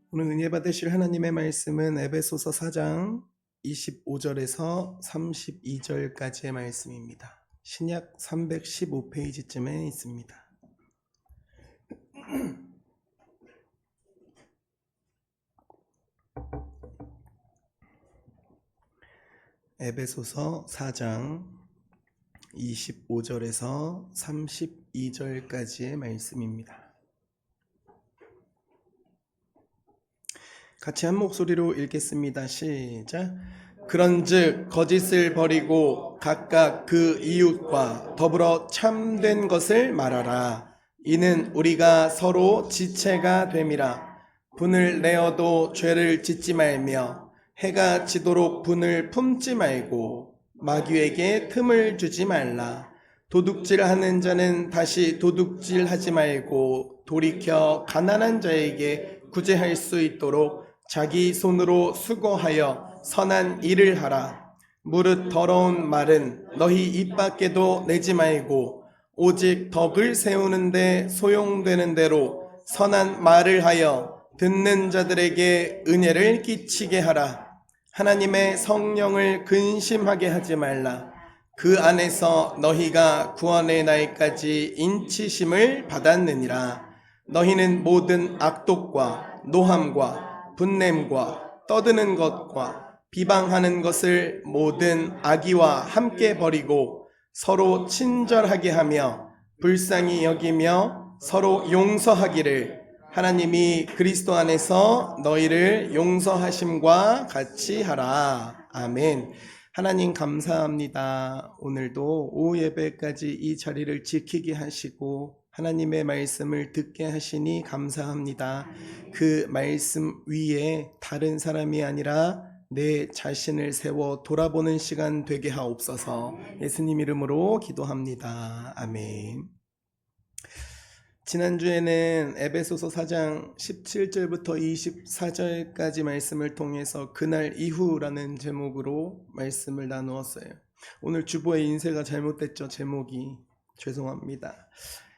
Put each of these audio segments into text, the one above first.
오늘 은혜 받으실 하나님의 말씀은 에베소서 4장 25절에서 32절까지의 말씀입니다. 신약 315페이지쯤에 있습니다. 에베소서 4장 25절에서 32절까지의 말씀입니다. 같이 한 목소리로 읽겠습니다. 시작. 그런즉 거짓을 버리고 각각 그 이웃과 더불어 참된 것을 말하라. 이는 우리가 서로 지체가 됨이라. 분을 내어도 죄를 짓지 말며 해가 지도록 분을 품지 말고 마귀에게 틈을 주지 말라. 도둑질하는 자는 다시 도둑질하지 말고 돌이켜 가난한 자에게 구제할 수 있도록 자기 손으로 수고하여 선한 일을 하라. 무릇 더러운 말은 너희 입 밖에도 내지 말고 오직 덕을 세우는데 소용되는 대로 선한 말을 하여 듣는 자들에게 은혜를 끼치게 하라. 하나님의 성령을 근심하게 하지 말라. 그 안에서 너희가 구원의 날까지 인치심을 받았느니라. 너희는 모든 악독과 노함과 분냄과 떠드는 것과 비방하는 것을 모든 악의와 함께 버리고 서로 친절하게 하며 불쌍히 여기며 서로 용서하기를 하나님이 그리스도 안에서 너희를 용서하심과 같이 하라. 아멘. 하나님 감사합니다. 오늘도 오후 예배까지 이 자리를 지키게 하시고 하나님의 말씀을 듣게 하시니 감사합니다. 그 말씀 위에 다른 사람이 아니라 내 자신을 세워 돌아보는 시간 되게 하옵소서. 예수님 이름으로 기도합니다. 아멘. 지난주에는 에베소서 4장 17절부터 24절까지 말씀을 통해서 그날 이후라는 제목으로 말씀을 나누었어요. 오늘 주보의 인쇄가 잘못됐죠. 제목이. 죄송합니다.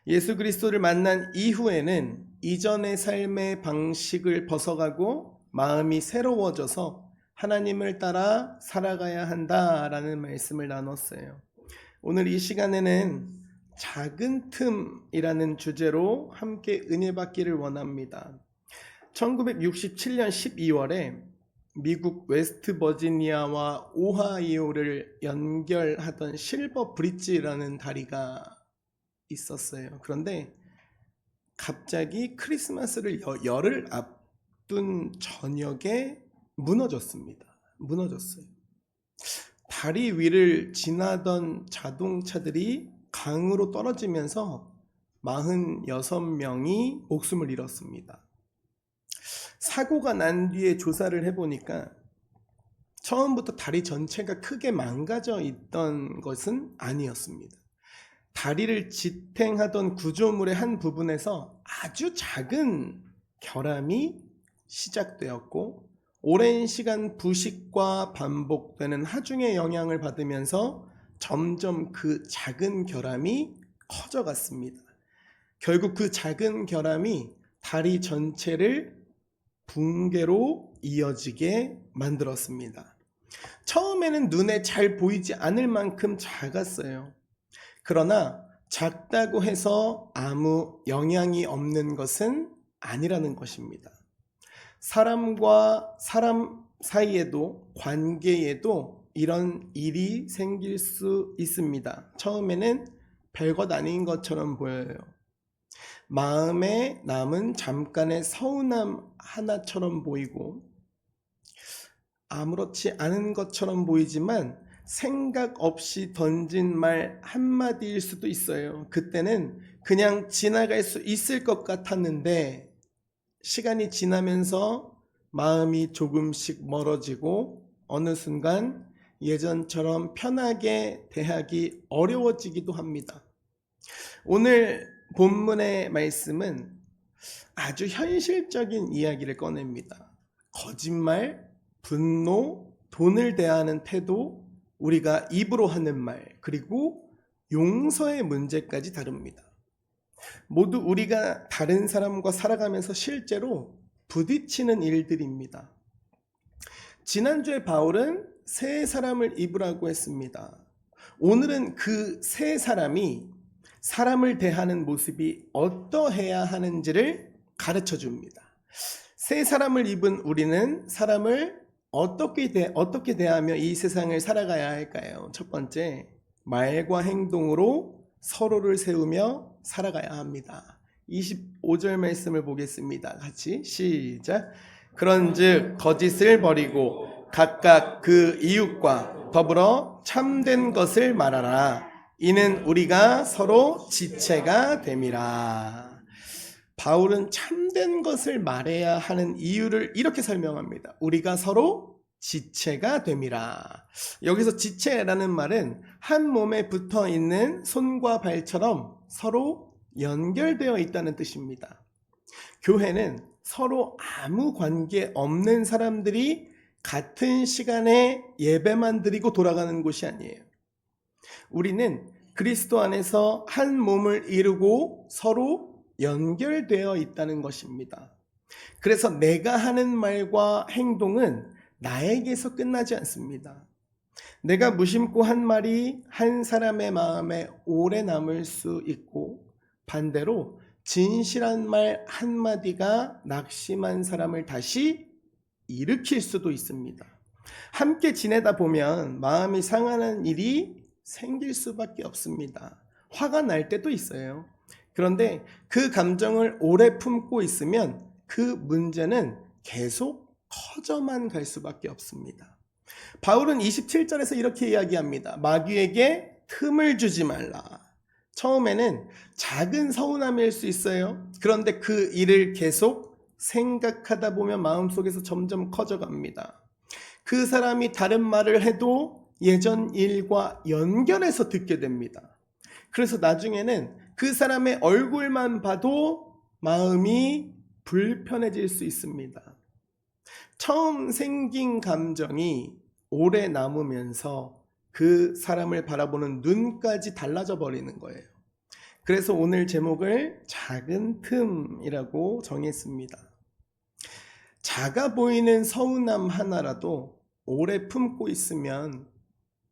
예수 그리스도를 만난 이후에는 이전의 삶의 방식을 벗어가고 마음이 새로워져서 하나님을 따라 살아가야 한다라는 말씀을 나눴어요. 오늘 이 시간에는 작은 틈이라는 주제로 함께 은혜 받기를 원합니다. 1967년 12월에 미국 웨스트 버지니아와 오하이오를 연결하던 실버 브릿지라는 다리가 있었어요. 그런데 갑자기 크리스마스를 열흘 앞둔 저녁에 무너졌습니다. 무너졌어요. 다리 위를 지나던 자동차들이 강으로 떨어지면서 46명이 목숨을 잃었습니다. 사고가 난 뒤에 조사를 해보니까 처음부터 다리 전체가 크게 망가져 있던 것은 아니었습니다. 다리를 지탱하던 구조물의 한 부분에서 아주 작은 결함이 시작되었고 오랜 시간 부식과 반복되는 하중의 영향을 받으면서 점점 그 작은 결함이 커져갔습니다. 결국 그 작은 결함이 다리 전체를 붕괴로 이어지게 만들었습니다. 처음에는 눈에 잘 보이지 않을 만큼 작았어요. 그러나 작다고 해서 아무 영향이 없는 것은 아니라는 것입니다. 사람과 사람 사이에도 관계에도 이런 일이 생길 수 있습니다. 처음에는 별것 아닌 것처럼 보여요. 마음에 남은 잠깐의 서운함 하나처럼 보이고 아무렇지 않은 것처럼 보이지만 생각 없이 던진 말 한마디일 수도 있어요. 그때는 그냥 지나갈 수 있을 것 같았는데 시간이 지나면서 마음이 조금씩 멀어지고 어느 순간 예전처럼 편하게 대하기 어려워지기도 합니다. 오늘 본문의 말씀은 아주 현실적인 이야기를 꺼냅니다. 거짓말, 분노, 돈을 대하는 태도, 우리가 입으로 하는 말, 그리고 용서의 문제까지 다룹니다. 모두 우리가 다른 사람과 살아가면서 실제로 부딪히는 일들입니다. 지난주에 바울은 새 사람을 입으라고 했습니다. 오늘은 그 새 사람이 사람을 대하는 모습이 어떠해야 하는지를 가르쳐 줍니다. 새 사람을 입은 우리는 사람을 어떻게 대하며 이 세상을 살아가야 할까요? 첫 번째, 말과 행동으로 서로를 세우며 살아가야 합니다. 25절 말씀을 보겠습니다. 같이 시작. 그런즉 거짓을 버리고 각각 그 이웃과 더불어 참된 것을 말하라. 이는 우리가 서로 지체가 됨이라. 바울은 참된 것을 말해야 하는 이유를 이렇게 설명합니다. 우리가 서로 지체가 됨이라. 여기서 지체라는 말은 한 몸에 붙어 있는 손과 발처럼 서로 연결되어 있다는 뜻입니다. 교회는 서로 아무 관계 없는 사람들이 같은 시간에 예배만 드리고 돌아가는 곳이 아니에요. 우리는 그리스도 안에서 한 몸을 이루고 서로 연결되어 있다는 것입니다. 그래서 내가 하는 말과 행동은 나에게서 끝나지 않습니다. 내가 무심코 한 말이 한 사람의 마음에 오래 남을 수 있고, 반대로 진실한 말 한마디가 낙심한 사람을 다시 일으킬 수도 있습니다. 함께 지내다 보면 마음이 상하는 일이 생길 수밖에 없습니다. 화가 날 때도 있어요. 그런데 그 감정을 오래 품고 있으면 그 문제는 계속 커져만 갈 수밖에 없습니다. 바울은 27절에서 이렇게 이야기합니다. 마귀에게 틈을 주지 말라. 처음에는 작은 서운함일 수 있어요. 그런데 그 일을 계속 생각하다 보면 마음속에서 점점 커져갑니다. 그 사람이 다른 말을 해도 예전 일과 연결해서 듣게 됩니다. 그래서 나중에는 그 사람의 얼굴만 봐도 마음이 불편해질 수 있습니다. 처음 생긴 감정이 오래 남으면서 그 사람을 바라보는 눈까지 달라져 버리는 거예요. 그래서 오늘 제목을 작은 틈이라고 정했습니다. 작아 보이는 서운함 하나라도 오래 품고 있으면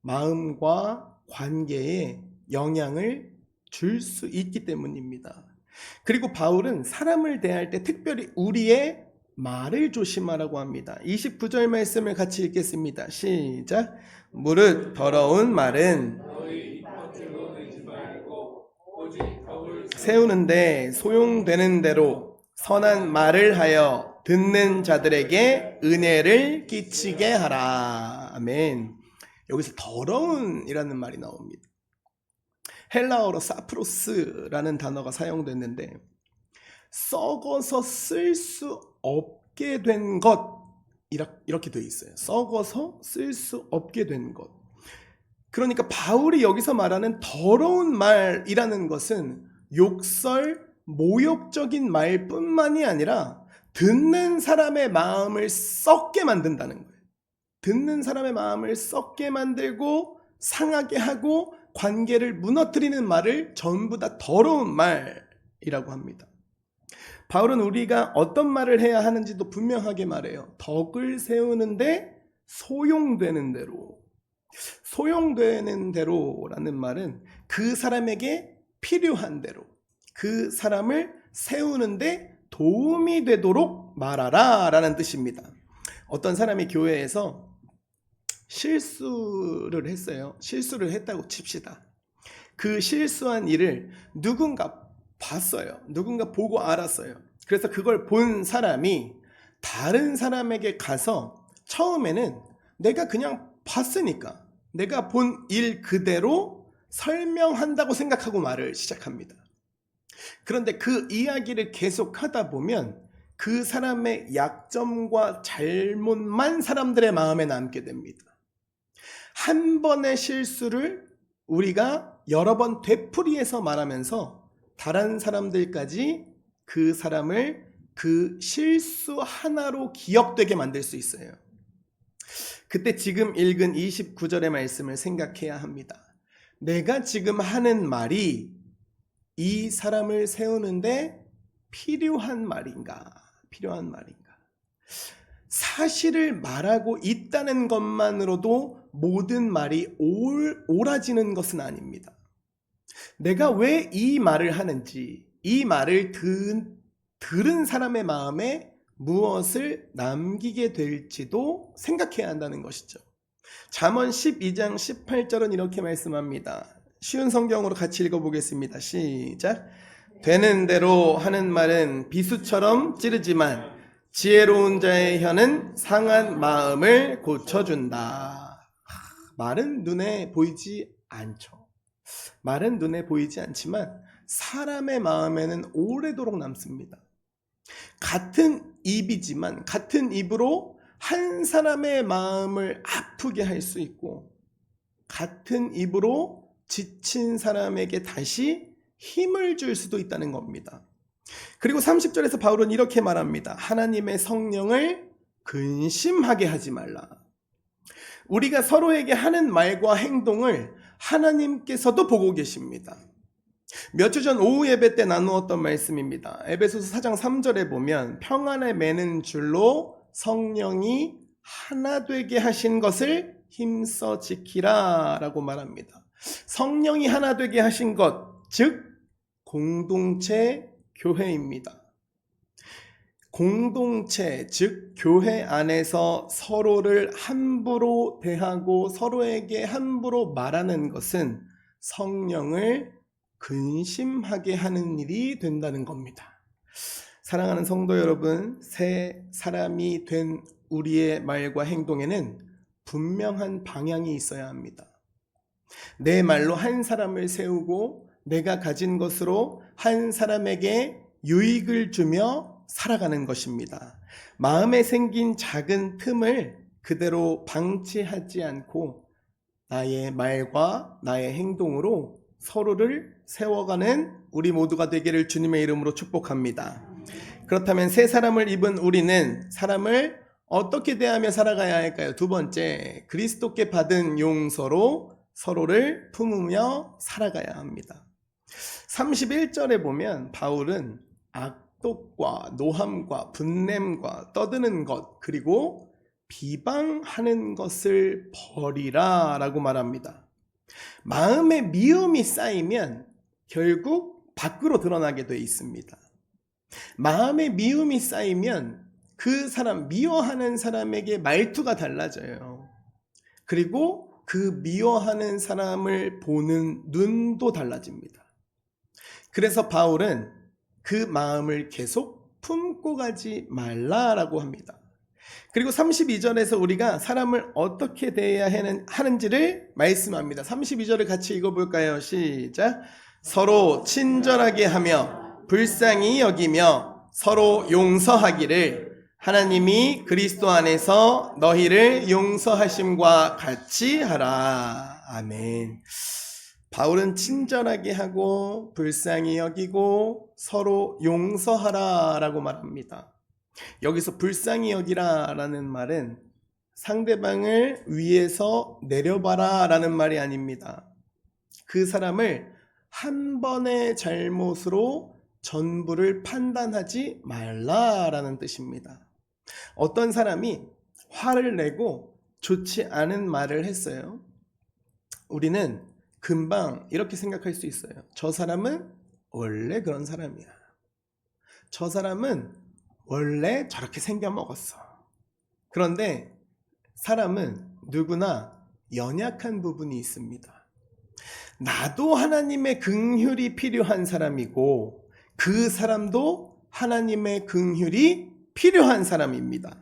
마음과 관계에 영향을 줄 수 있기 때문입니다. 그리고 바울은 사람을 대할 때 특별히 우리의 말을 조심하라고 합니다. 29절 말씀을 같이 읽겠습니다. 시작. 무릇 더러운 말은 세우는데 소용되는 대로 선한 말을 하여 듣는 자들에게 은혜를 끼치게 하라. 아멘. 여기서 더러운이라는 말이 나옵니다. 헬라어로 사프로스라는 단어가 사용됐는데 썩어서 쓸 수 없게 된 것, 이렇게 되어 있어요. 썩어서 쓸 수 없게 된 것. 그러니까 바울이 여기서 말하는 더러운 말이라는 것은 욕설, 모욕적인 말뿐만이 아니라 듣는 사람의 마음을 썩게 만든다는 거예요. 듣는 사람의 마음을 썩게 만들고 상하게 하고 관계를 무너뜨리는 말을 전부 다 더러운 말이라고 합니다. 바울은 우리가 어떤 말을 해야 하는지도 분명하게 말해요. 덕을 세우는데 소용되는 대로. 소용되는 대로라는 말은 그 사람에게 필요한 대로, 그 사람을 세우는데 도움이 되도록 말하라 라는 뜻입니다. 어떤 사람이 교회에서 실수를 했어요. 실수를 했다고 칩시다. 그 실수한 일을 누군가 봤어요. 누군가 보고 알았어요. 그래서 그걸 본 사람이 다른 사람에게 가서 처음에는 내가 그냥 봤으니까 내가 본 일 그대로 설명한다고 생각하고 말을 시작합니다. 그런데 그 이야기를 계속 하다 보면 그 사람의 약점과 잘못만 사람들의 마음에 남게 됩니다. 한 번의 실수를 우리가 여러 번 되풀이해서 말하면서 다른 사람들까지 그 사람을 그 실수 하나로 기억되게 만들 수 있어요. 그때 지금 읽은 29절의 말씀을 생각해야 합니다. 내가 지금 하는 말이 이 사람을 세우는데 필요한 말인가? 필요한 말인가? 사실을 말하고 있다는 것만으로도 모든 말이 옳아지는 것은 아닙니다. 내가 왜 이 말을 하는지, 이 말을 들은 사람의 마음에 무엇을 남기게 될지도 생각해야 한다는 것이죠. 잠언 12장 18절은 이렇게 말씀합니다. 쉬운 성경으로 같이 읽어보겠습니다. 시작. 되는 대로 하는 말은 비수처럼 찌르지만 지혜로운 자의 혀는 상한 마음을 고쳐준다. 말은 눈에 보이지 않죠. 말은 눈에 보이지 않지만 사람의 마음에는 오래도록 남습니다. 같은 입이지만 같은 입으로 한 사람의 마음을 아프게 할 수 있고, 같은 입으로 지친 사람에게 다시 힘을 줄 수도 있다는 겁니다. 그리고 30절에서 바울은 이렇게 말합니다. 하나님의 성령을 근심하게 하지 말라. 우리가 서로에게 하는 말과 행동을 하나님께서도 보고 계십니다. 몇 주 전 오후 예배 때 나누었던 말씀입니다. 에베소서 4장 3절에 보면 평안을 매는 줄로 성령이 하나 되게 하신 것을 힘써 지키라 라고 말합니다. 성령이 하나 되게 하신 것, 즉 공동체 교회입니다. 공동체, 즉 교회 안에서 서로를 함부로 대하고 서로에게 함부로 말하는 것은 성령을 근심하게 하는 일이 된다는 겁니다. 사랑하는 성도 여러분, 새 사람이 된 우리의 말과 행동에는 분명한 방향이 있어야 합니다. 내 말로 한 사람을 세우고 내가 가진 것으로 한 사람에게 유익을 주며 살아가는 것입니다. 마음에 생긴 작은 틈을 그대로 방치하지 않고 나의 말과 나의 행동으로 서로를 세워가는 우리 모두가 되기를 주님의 이름으로 축복합니다. 그렇다면 새 사람을 입은 우리는 사람을 어떻게 대하며 살아가야 할까요? 두 번째, 그리스도께 받은 용서로 서로를 품으며 살아가야 합니다. 31절에 보면 바울은 악독과 노함과 분냄과 떠드는 것, 그리고 비방하는 것을 버리라 라고 말합니다. 마음에 미움이 쌓이면 결국 밖으로 드러나게 돼 있습니다. 마음에 미움이 쌓이면 그 사람, 미워하는 사람에게 말투가 달라져요. 그리고 그 미워하는 사람을 보는 눈도 달라집니다. 그래서 바울은 그 마음을 계속 품고 가지 말라라고 합니다. 그리고 32절에서 우리가 사람을 어떻게 대해야 하는지를 말씀합니다. 32절을 같이 읽어볼까요? 시작. 서로 친절하게 하며 불쌍히 여기며 서로 용서하기를 하나님이 그리스도 안에서 너희를 용서하심과 같이 하라. 아멘. 바울은 친절하게 하고 불쌍히 여기고 서로 용서하라 라고 말합니다. 여기서 불쌍히 여기라 라는 말은 상대방을 위에서 내려봐라 라는 말이 아닙니다. 그 사람을 한 번의 잘못으로 전부를 판단하지 말라라는 뜻입니다. 어떤 사람이 화를 내고 좋지 않은 말을 했어요. 우리는 금방 이렇게 생각할 수 있어요. 저 사람은 원래 그런 사람이야. 저 사람은 원래 저렇게 생겨먹었어. 그런데 사람은 누구나 연약한 부분이 있습니다. 나도 하나님의 긍휼이 필요한 사람이고 그 사람도 하나님의 긍휼이 필요한 사람입니다.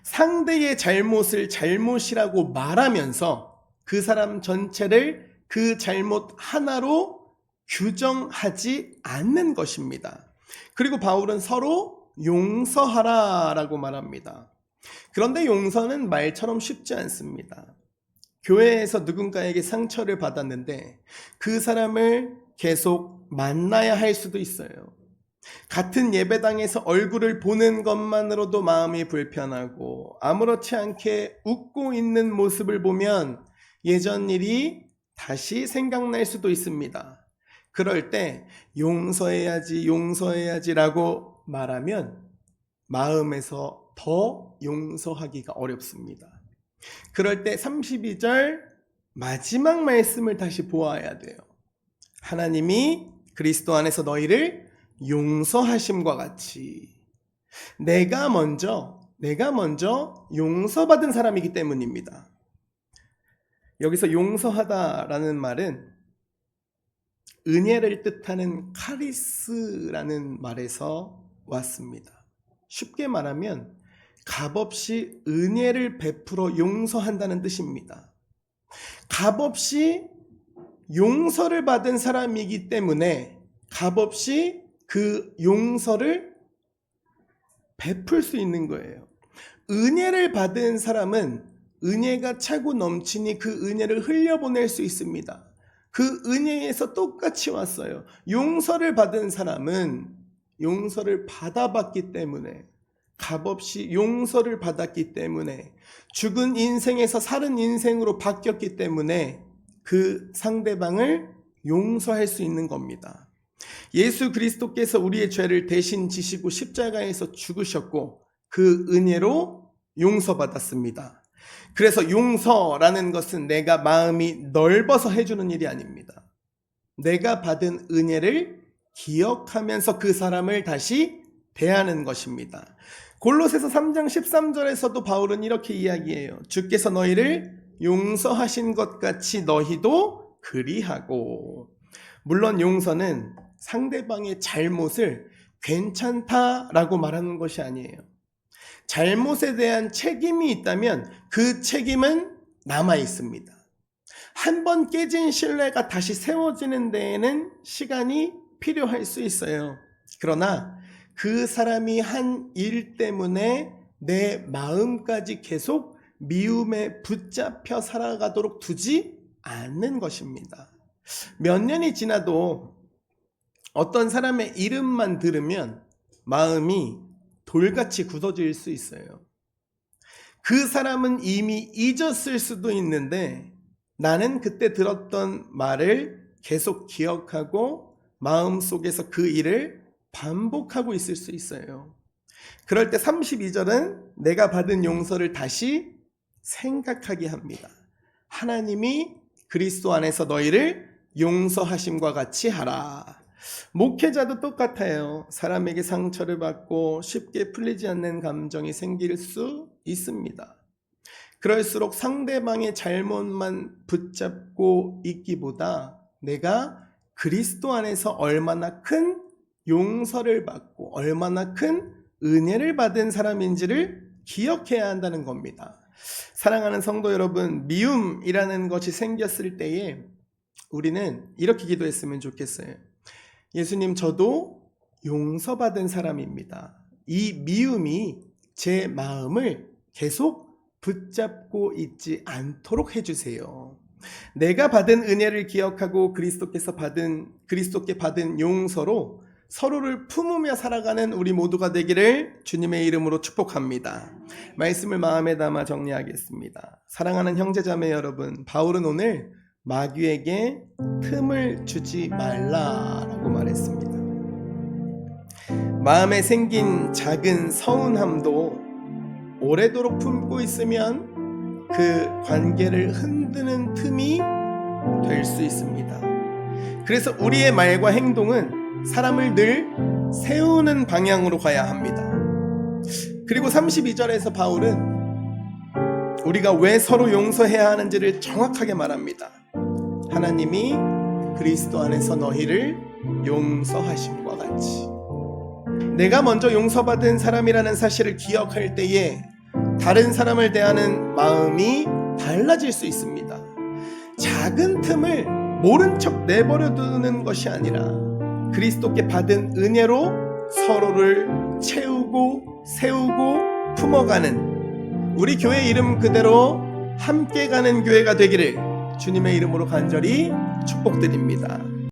상대의 잘못을 잘못이라고 말하면서 그 사람 전체를 그 잘못 하나로 규정하지 않는 것입니다. 그리고 바울은 서로 용서하라 라고 말합니다. 그런데 용서는 말처럼 쉽지 않습니다. 교회에서 누군가에게 상처를 받았는데 그 사람을 계속 만나야 할 수도 있어요. 같은 예배당에서 얼굴을 보는 것만으로도 마음이 불편하고 아무렇지 않게 웃고 있는 모습을 보면 예전 일이 다시 생각날 수도 있습니다. 그럴 때 용서해야지 라고 말하면 마음에서 더 용서하기가 어렵습니다. 그럴 때 32절 마지막 말씀을 다시 보아야 돼요. 하나님이 그리스도 안에서 너희를 용서하심과 같이 내가 먼저 용서받은 사람이기 때문입니다. 여기서 용서하다라는 말은 은혜를 뜻하는 카리스라는 말에서 왔습니다. 쉽게 말하면 값없이 은혜를 베풀어 용서한다는 뜻입니다. 값없이 용서를 받은 사람이기 때문에 값없이 그 용서를 베풀 수 있는 거예요. 은혜를 받은 사람은 은혜가 차고 넘치니 그 은혜를 흘려보낼 수 있습니다. 그 은혜에서 똑같이 왔어요. 용서를 받은 사람은 용서를 받아봤기 때문에, 값없이 용서를 받았기 때문에, 죽은 인생에서 살은 인생으로 바뀌었기 때문에 그 상대방을 용서할 수 있는 겁니다. 예수 그리스도께서 우리의 죄를 대신 지시고 십자가에서 죽으셨고 그 은혜로 용서받았습니다. 그래서 용서라는 것은 내가 마음이 넓어서 해주는 일이 아닙니다. 내가 받은 은혜를 기억하면서 그 사람을 다시 대하는 것입니다. 골로새서 3장 13절에서도 바울은 이렇게 이야기해요. 주께서 너희를 용서하신 것 같이 너희도 그리하고. 물론 용서는 상대방의 잘못을 괜찮다라고 말하는 것이 아니에요. 잘못에 대한 책임이 있다면 그 책임은 남아 있습니다. 한 번 깨진 신뢰가 다시 세워지는 데에는 시간이 필요할 수 있어요. 그러나 그 사람이 한 일 때문에 내 마음까지 계속 미움에 붙잡혀 살아가도록 두지 않는 것입니다. 몇 년이 지나도 어떤 사람의 이름만 들으면 마음이 돌같이 굳어질 수 있어요. 그 사람은 이미 잊었을 수도 있는데 나는 그때 들었던 말을 계속 기억하고 마음속에서 그 일을 반복하고 있을 수 있어요. 그럴 때 32절은 내가 받은 용서를 다시 생각하게 합니다. 하나님이 그리스도 안에서 너희를 용서하심과 같이 하라. 목회자도 똑같아요. 사람에게 상처를 받고 쉽게 풀리지 않는 감정이 생길 수 있습니다. 그럴수록 상대방의 잘못만 붙잡고 있기보다 내가 그리스도 안에서 얼마나 큰 용서를 받고 얼마나 큰 은혜를 받은 사람인지를 기억해야 한다는 겁니다. 사랑하는 성도 여러분, 미움이라는 것이 생겼을 때에 우리는 이렇게 기도했으면 좋겠어요. 예수님, 저도 용서받은 사람입니다. 이 미움이 제 마음을 계속 붙잡고 있지 않도록 해주세요. 내가 받은 은혜를 기억하고 그리스도께 받은 용서로 서로를 품으며 살아가는 우리 모두가 되기를 주님의 이름으로 축복합니다. 말씀을 마음에 담아 정리하겠습니다. 사랑하는 형제자매 여러분, 바울은 오늘 마귀에게 틈을 주지 말라라고 말했습니다. 마음에 생긴 작은 서운함도 오래도록 품고 있으면 그 관계를 흔드는 틈이 될 수 있습니다. 그래서 우리의 말과 행동은 사람을 늘 세우는 방향으로 가야 합니다. 그리고 32절에서 바울은 우리가 왜 서로 용서해야 하는지를 정확하게 말합니다. 하나님이 그리스도 안에서 너희를 용서하심과 같이. 내가 먼저 용서받은 사람이라는 사실을 기억할 때에 다른 사람을 대하는 마음이 달라질 수 있습니다. 작은 틈을 모른 척 내버려두는 것이 아니라 그리스도께 받은 은혜로 서로를 채우고 세우고 품어가는 우리 교회 이름 그대로 함께 가는 교회가 되기를 주님의 이름으로 간절히 축복드립니다.